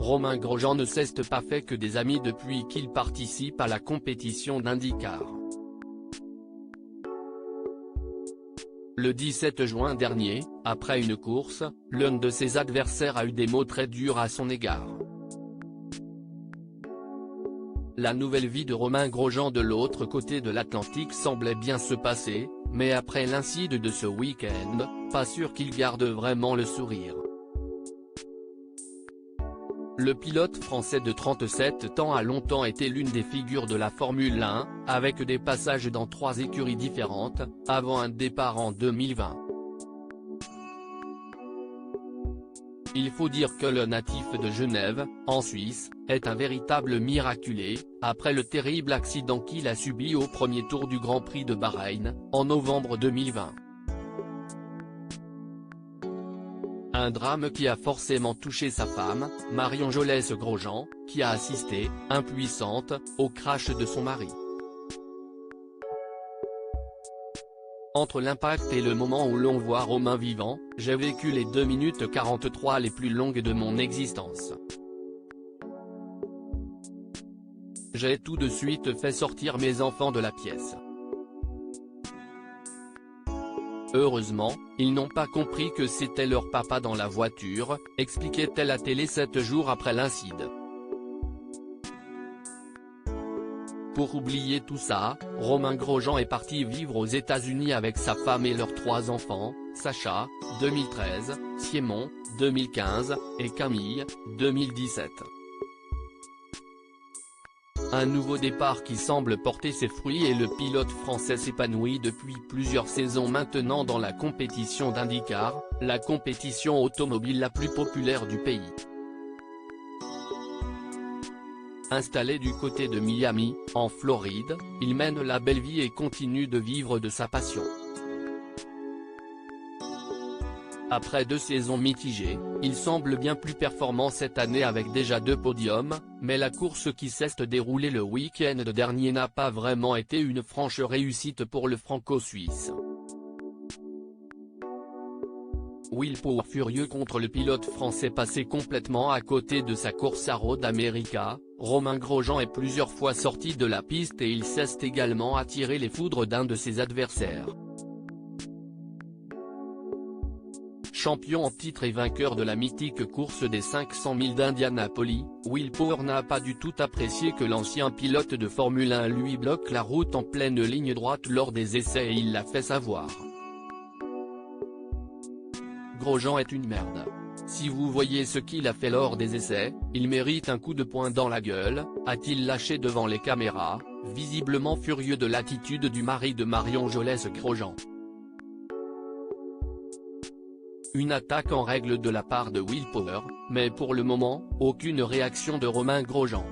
Romain Grosjean ne s'est pas fait que des amis depuis qu'il participe à la compétition d'IndyCar. Le 17 juin dernier, après une course, l'un de ses adversaires a eu des mots très durs à son égard. La nouvelle vie de Romain Grosjean de l'autre côté de l'Atlantique semblait bien se passer, mais après l'incident de ce week-end, pas sûr qu'il garde vraiment le sourire. Le pilote français de 37 ans a longtemps été l'une des figures de la Formule 1, avec des passages dans 3 écuries différentes, avant un départ en 2020. Il faut dire que le natif de Genève, en Suisse, est un véritable miraculé, après le terrible accident qu'il a subi au premier tour du Grand Prix de Bahreïn, en novembre 2020. Un drame qui a forcément touché sa femme, Marion Jolès Grosjean, qui a assisté, impuissante, au crash de son mari. Entre l'impact et le moment où l'on voit Romain vivant, j'ai vécu les 2 minutes 43 les plus longues de mon existence. J'ai tout de suite fait sortir mes enfants de la pièce. Heureusement, ils n'ont pas compris que c'était leur papa dans la voiture, expliquait-elle à télé 7 jours après l'incident. Pour oublier tout ça, Romain Grosjean est parti vivre aux États-Unis avec sa femme et leurs 3 enfants, Sacha, 2013, Simon, 2015, et Camille, 2017. Un nouveau départ qui semble porter ses fruits et le pilote français s'épanouit depuis plusieurs saisons maintenant dans la compétition d'IndyCar, la compétition automobile la plus populaire du pays. Installé du côté de Miami, en Floride, il mène la belle vie et continue de vivre de sa passion. Après 2 saisons mitigées, il semble bien plus performant cette année avec déjà 2 podiums, mais la course qui s'est déroulée le week-end dernier n'a pas vraiment été une franche réussite pour le franco-suisse. Will Power furieux contre le pilote français passé complètement à côté de sa course à Road America, Romain Grosjean est plusieurs fois sorti de la piste et il s'est également attiré les foudres d'un de ses adversaires. Champion en titre et vainqueur de la mythique course des 500 000 d'Indianapolis, Will Power n'a pas du tout apprécié que l'ancien pilote de Formule 1 lui bloque la route en pleine ligne droite lors des essais et il l'a fait savoir. Grosjean est une merde. Si vous voyez ce qu'il a fait lors des essais, il mérite un coup de poing dans la gueule, a-t-il lâché devant les caméras, visiblement furieux de l'attitude du mari de Marion Jolès Grosjean. Une attaque en règle de la part de Will Power, mais pour le moment, aucune réaction de Romain Grosjean.